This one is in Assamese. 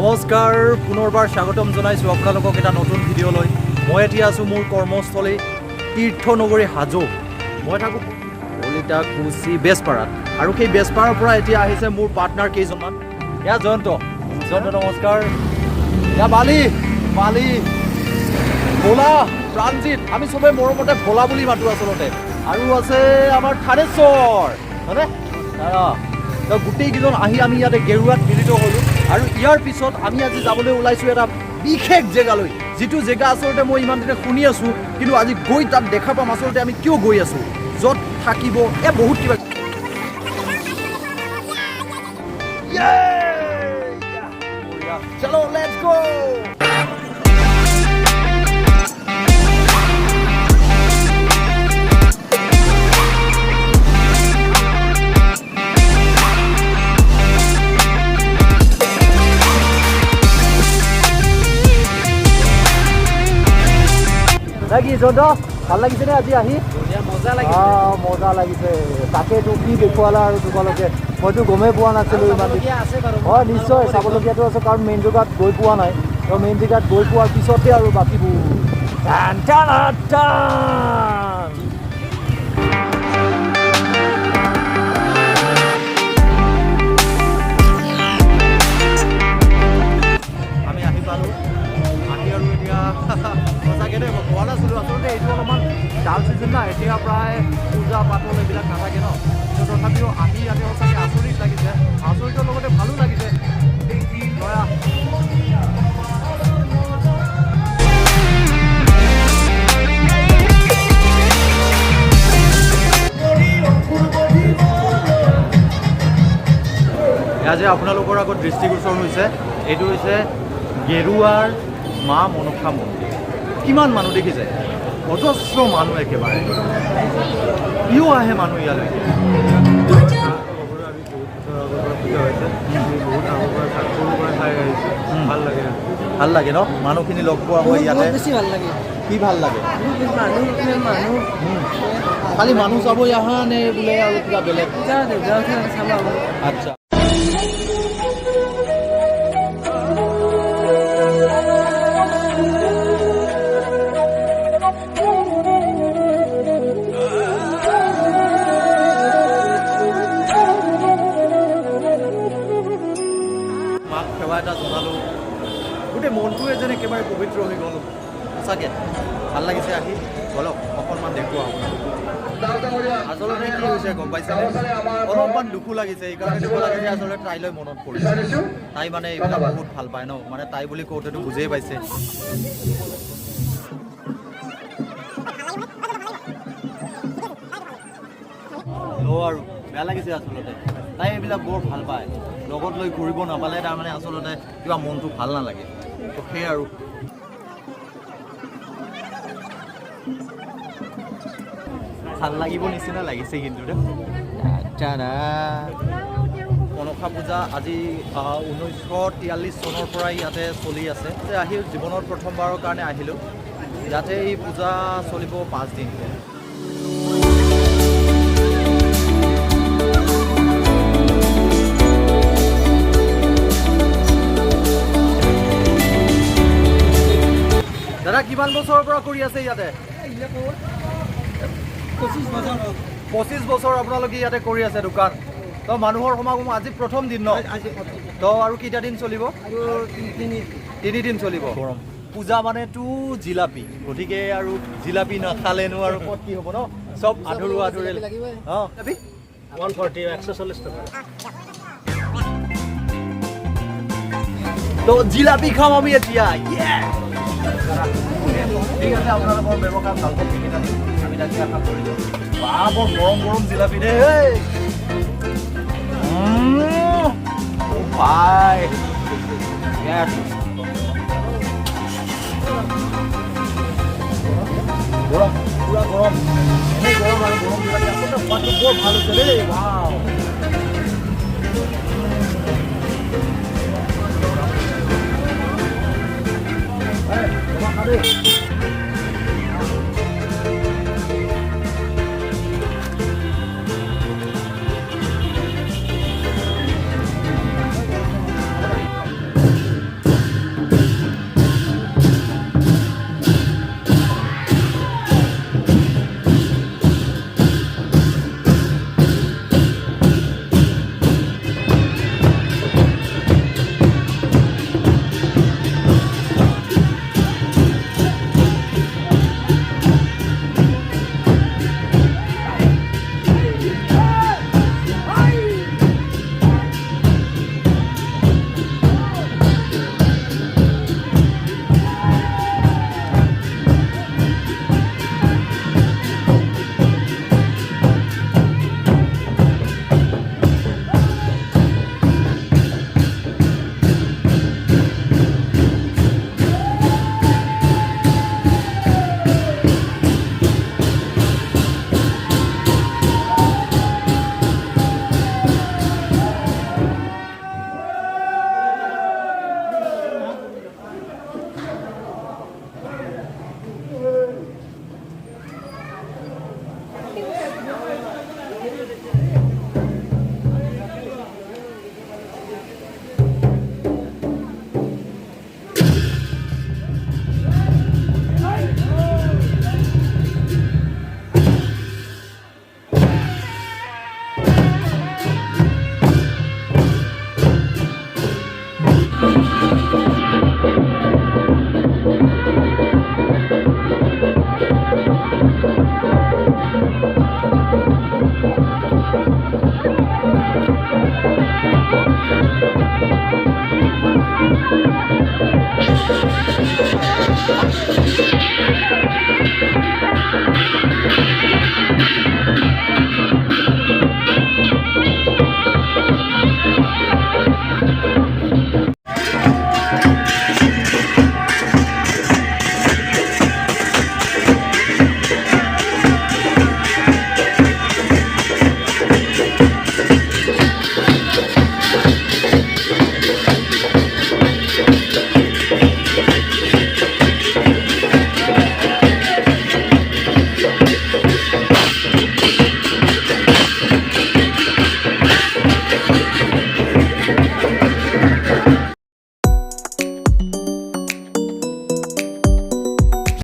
নমস্কাৰ পুনৰবাৰ স্বাগতম জনাইছোঁ আপোনালোকক এটা নতুন ভিডিঅ' লৈ মই এতিয়া আছোঁ মোৰ কৰ্মস্থলী তীৰ্থনগৰী হাজো মই থাকোঁ কলিতা কুচি বেজপাৰাত আৰু সেই বেজপাৰাৰ পৰা এতিয়া আহিছে মোৰ পাৰ্টনাৰ কেইজনমান এয়া জয়ন্ত নমস্কাৰ এয়া বালি ভোলা প্ৰাণজিত আমি চবেই মৰমতে ভোলা বুলি মাতোঁ আচলতে আৰু আছে আমাৰ থানেশ্বৰ হয়নে গোটেইকেইজন আহি আমি ইয়াতে গেৰুৱাত মিলিত হ'লোঁ আৰু ইয়াৰ পিছত আমি আজি যাবলৈ ওলাইছোঁ এটা বিশেষ জেগালৈ যিটো জেগা আচলতে মই ইমান দিনে শুনি আছোঁ কিন্তু আজি গৈ তাত দেখা পাম আচলতে আমি কিয় গৈ আছোঁ য'ত থাকিব বহুত কিবা চলো লেটছ গো কি জন্ত ভাল লাগিছেনে আজি আহি মজা লাগিছে তাকেতো কি দেখুৱালা আৰু তোমালোকে মইতো গমেই পোৱা নাছিলোঁ ইমান হয় নিশ্চয় চাবলগীয়াটো আছে কাৰণ মেইন জেগাত গৈ পোৱা নাই আৰু মেইন জেগাত গৈ পোৱাৰ পিছতে আৰু বাকীবোৰ আমি আহি পালোঁ আহি আৰু এতিয়া সঁচাকৈ দেই মই পোৱা নাছিলোঁ আচলতে এইটো অলপমান ডাল চিজন না এতিয়া প্ৰায় পূজা পাতল এইবিলাক নাথাকে ন তথাপিও আহি ইয়াতে সঁচাকৈ আচৰিত লাগিছে আচৰিতৰ লগতে ভালো লাগিছে দয়া এয়া যে আপোনালোকৰ আগত দৃষ্টিগোচৰ হৈছে এইটো হৈছে গেৰুৱাৰ মা মনসা মন্দিৰ কিমান মানুহ দেখিছে অজস্ৰ মানুহ একেবাৰে কিয় আহে মানুহ ইয়ালৈ ভাল লাগে ন মানুহখিনি লগ পোৱা হয় ইয়াতে বেছি ভাল লাগে কি ভাল লাগে খালি মানুহ চাব অহা নে বোলে আৰু কিবা বেলেগ আচ্ছা এটা জনালোঁ গোটেই মনটোৱে যেন একেবাৰে পবিত্ৰ হৈ গ'ল সঁচাকৈ ভাল লাগিছে আহি অলপ অকণমান দেখুওৱা আচলতে কি হৈছে গম পাইছেনে অলপমান দুখো লাগিছে এইকাৰণে দুখ লাগিছে আচলতে তাইলৈ মনত পৰিছে তাই মানে এইবিলাক বহুত ভাল পায় ন মানে তাই বুলি কওঁতেতো বুজিয়েই পাইছে আৰু বেয়া লাগিছে আচলতে তাই এইবিলাক বৰ ভাল পায় লগত লৈ ঘূৰিব নাপালে তাৰমানে আচলতে কিবা মনটো ভাল নালাগে তো সেই আৰু ভাল লাগিব নিচিনা লাগিছে কিন্তু মনসা পূজা আজি 1943 চনৰ পৰাই ইয়াতে চলি আছে আহি জীৱনৰ প্ৰথমবাৰৰ কাৰণে আহিলোঁ ইয়াতে এই পূজা চলিব 5 দিন দাদা কিমান বছৰৰ পৰা কৰি আছে ইয়াতে 25 বছৰ আপোনালোকে ইয়াতে কৰি আছে দোকান তো মানুহৰ সমাগম আজি প্ৰথম দিন ন তো আৰু কেইটা দিন চলিব 3 দিন চলিব গৰম পূজা মানেতো জিলাপি গতিকে আৰু জিলাপি নাখালেনো আৰু ক'ত কি হ'ব ন চব আধৰুৱা আধৰুৱা অঁ 140 টকা তো জিলাপি খাম আমি এতিয়া ঠিক আছে আপোনালোকৰ ব্যৱসায় ভালকৈ ঠিকে থাকে আমি তাকে আশা কৰিলোঁ বা বৰ গৰম গৰম জিলাপি দেই ভাই গৰম পুৰা গৰম এনেই গৰম আৰু গৰম জিলাপি আচলতে সোৱাদটো বৰ ভাল হৈছে দেই ৱাও